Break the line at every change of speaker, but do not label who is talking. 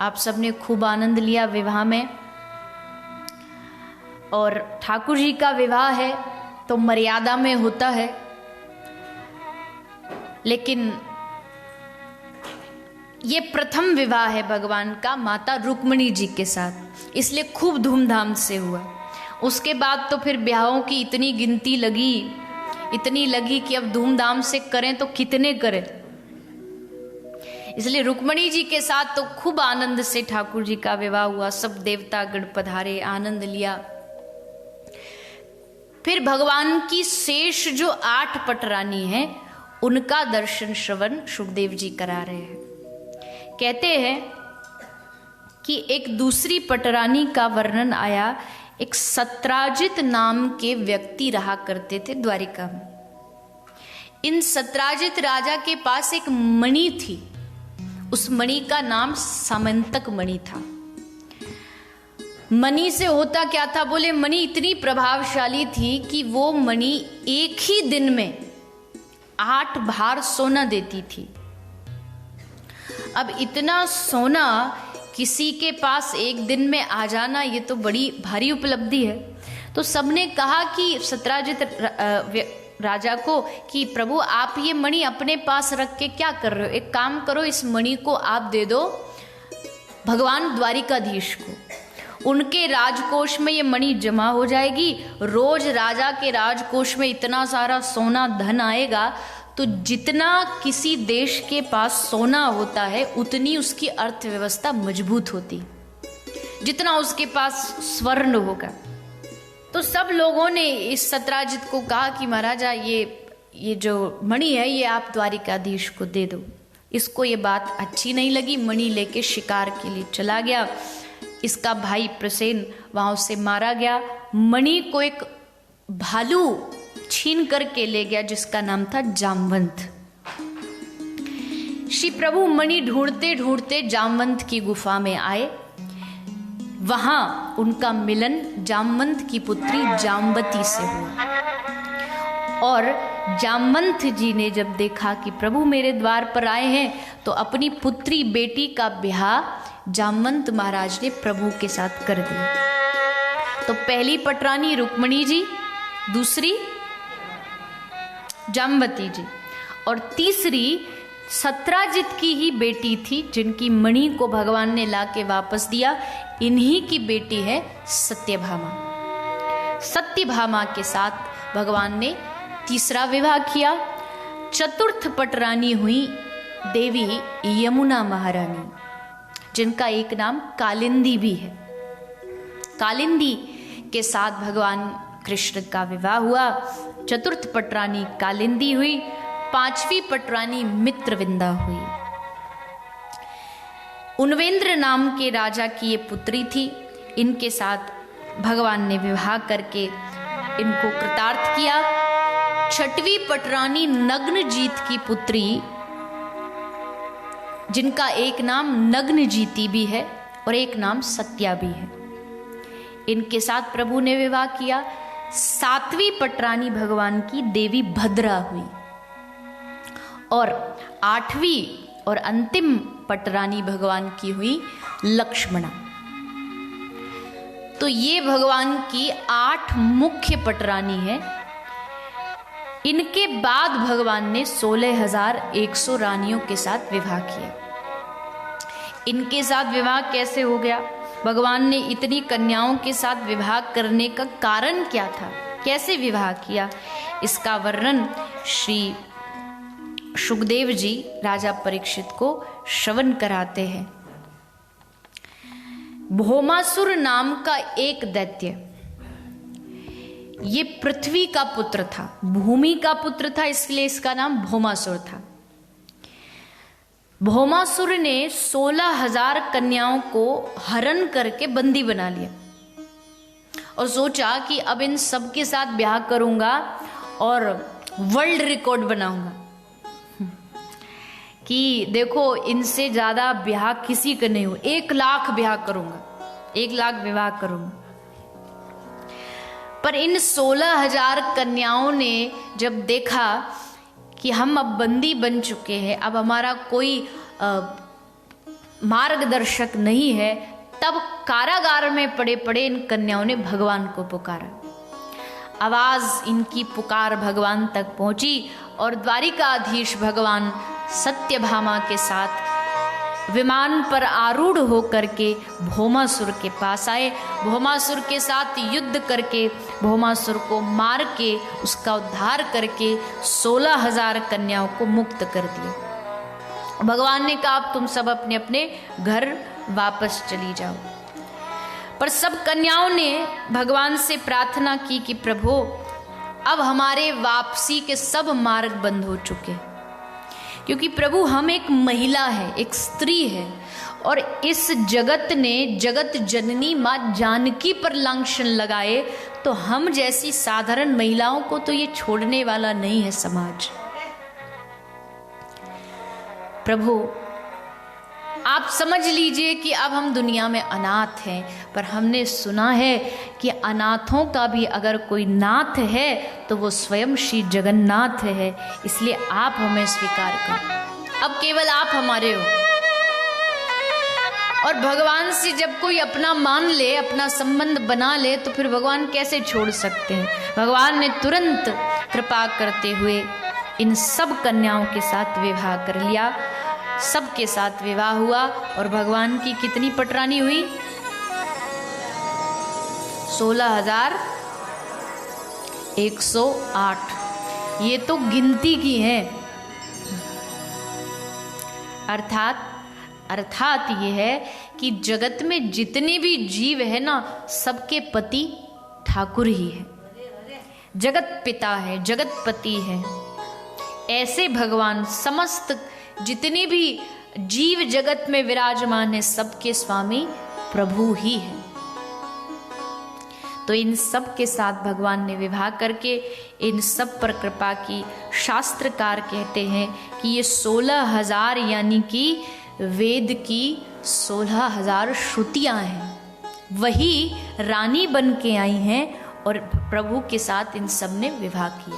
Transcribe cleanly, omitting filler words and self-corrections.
आप सबने खूब आनंद लिया विवाह में। और ठाकुर जी का विवाह है तो मर्यादा में होता है, लेकिन ये प्रथम विवाह है भगवान का माता रुक्मिणी जी के साथ, इसलिए खूब धूमधाम से हुआ। उसके बाद तो फिर ब्याहों की इतनी गिनती लगी कि अब धूमधाम से करें तो कितने करें, इसलिए रुक्मिणी जी के साथ तो खूब आनंद से ठाकुर जी का विवाह हुआ। सब देवता गण पधारे, आनंद लिया। फिर भगवान की शेष जो 8 पटरानी हैं उनका दर्शन श्रवण सुखदेव जी करा रहे हैं। कहते हैं कि एक दूसरी पटरानी का वर्णन आया। एक सत्राजित नाम के व्यक्ति रहा करते थे द्वारिका में। इन सत्राजित राजा के पास एक मणि थी, उस मणि का नाम समंतक मणि था। मणि से होता क्या था, बोले मणि इतनी प्रभावशाली थी कि वो मणि एक ही दिन में 8 भार सोना देती थी। अब इतना सोना किसी के पास एक दिन में आ जाना, ये तो बड़ी भारी उपलब्धि है। तो सबने कहा कि सत्राजित राजा को कि प्रभु आप ये मणि अपने पास रख के क्या कर रहे हो, एक काम करो, इस मणि को आप दे दो भगवान द्वारिकाधीश को, उनके राजकोष में ये मणि जमा हो जाएगी। रोज राजा के राजकोष में इतना सारा सोना धन आएगा, तो जितना किसी देश के पास सोना होता है उतनी उसकी अर्थव्यवस्था मजबूत होती, जितना उसके पास स्वर्ण होगा। तो सब लोगों ने इस सत्राजित को कहा कि महाराजा ये जो मणि है ये आप द्वारिकाधीश को दे दो। इसको ये बात अच्छी नहीं लगी, मणि लेके शिकार के लिए चला गया। इसका भाई प्रसेन वहां से मारा गया। मणि को एक भालू छीन करके ले गया जिसका नाम था जामवंत। श्री प्रभु मणि ढूंढते ढूंढते जामवंत की गुफा में आए। वहां उनका मिलन जामवंत की पुत्री जाम्बती से हुआ। और जामवंत जी ने जब देखा कि प्रभु मेरे द्वार पर आए हैं, तो अपनी पुत्री बेटी का ब्याह जामवंत महाराज ने प्रभु के साथ कर दिया। तो पहली पटरानी रुक्मिणी जी, दूसरी जाम्बती जी, और तीसरी सत्राजित की ही बेटी थी जिनकी मणि को भगवान ने लाके वापस दिया। इन्हीं की बेटी है सत्यभामा। सत्यभामा के साथ भगवान ने तीसरा विवाह किया। चतुर्थ पटरानी हुई देवी यमुना महारानी, जिनका एक नाम कालिंदी भी है। कालिंदी के साथ भगवान कृष्ण का विवाह हुआ। चतुर्थ पटरानी कालिंदी हुई, 5वीं पटरानी मित्रविंदा हुई। उन्वेंद्र नाम के राजा की ये पुत्री थी। इनके साथ भगवान ने विवाह करके इनको कृतार्थ किया। 6वीं पटरानी नग्नजीत की पुत्री, जिनका एक नाम नग्नजीती भी है और एक नाम सत्या भी है, इनके साथ प्रभु ने विवाह किया। 7वीं पटरानी भगवान की देवी भद्रा हुई और 8वीं और अंतिम पटरानी भगवान की हुई लक्ष्मणा। तो ये भगवान की 8 मुख्य पटरानी है। इनके बाद भगवान ने 16,100 रानियों के साथ विवाह किया। इनके साथ विवाह कैसे हो गया, भगवान ने इतनी कन्याओं के साथ विवाह करने का कारण क्या था, कैसे विवाह किया, इसका वर्णन श्री सुखदेव जी राजा परीक्षित को श्रवण कराते हैं। भौमासुर नाम का एक दैत्य, ये पृथ्वी का पुत्र था, भूमि का पुत्र था, इसलिए इसका नाम भौमासुर था। भौमासुर ने 16,000 कन्याओं को हरण करके बंदी बना लिया और सोचा कि अब इन सब के साथ ब्याह करूंगा और वर्ल्ड रिकॉर्ड बनाऊंगा कि देखो इनसे ज्यादा ब्याह किसी का नहीं हो, 1 लाख ब्याह करूंगा, 1 लाख विवाह करूंगा। पर इन 16,000 कन्याओं ने जब देखा कि हम अब बंदी बन चुके हैं, अब हमारा कोई मार्गदर्शक नहीं है, तब कारागार में पड़े पड़े इन कन्याओं ने भगवान को पुकारा। आवाज इनकी पुकार भगवान तक पहुंची और द्वारिकाधीश भगवान सत्यभामा के साथ विमान पर आरूढ़ होकर के भौमासुर के पास आए। भौमासुर के साथ युद्ध करके भौमासुर को मार के उसका उद्धार करके 16,000 कन्याओं को मुक्त कर दिया। भगवान ने कहा अब तुम सब अपने अपने घर वापस चली जाओ। पर सब कन्याओं ने भगवान से प्रार्थना की कि प्रभु अब हमारे वापसी के सब मार्ग बंद हो चुके, क्योंकि प्रभु हम एक महिला है, एक स्त्री है, और इस जगत ने जगत जननी माँ जानकी पर लांछन लगाए तो हम जैसी साधारण महिलाओं को तो ये छोड़ने वाला नहीं है समाज। प्रभु आप समझ लीजिए कि अब हम दुनिया में अनाथ हैं, पर हमने सुना है कि अनाथों का भी अगर कोई नाथ है तो वो स्वयं श्री जगन्नाथ है, इसलिए आप हमें स्वीकार करें। अब केवल आप हमारे हो। और भगवान से जब कोई अपना मान ले, अपना संबंध बना ले, तो फिर भगवान कैसे छोड़ सकते हैं। भगवान ने तुरंत कृपा करते हुए इन सब कन्याओं के साथ विवाह कर लिया। सबके साथ विवाह हुआ और भगवान की कितनी पटरानी हुई? 16,108। ये तो गिनती की है। अर्थात ये है कि जगत में जितने भी जीव है ना, सबके पति ठाकुर ही है, जगत पिता है, जगत पति है। ऐसे भगवान समस्त जितने भी जीव जगत में विराजमान है, सबके स्वामी प्रभु ही है। तो इन सब के साथ भगवान ने विवाह करके इन सब पर कृपा की। शास्त्रकार कहते हैं कि ये 16,000 यानी कि वेद की 16,000 श्रुतियां हैं, वही रानी बन के आई हैं और प्रभु के साथ इन सब ने विवाह किया।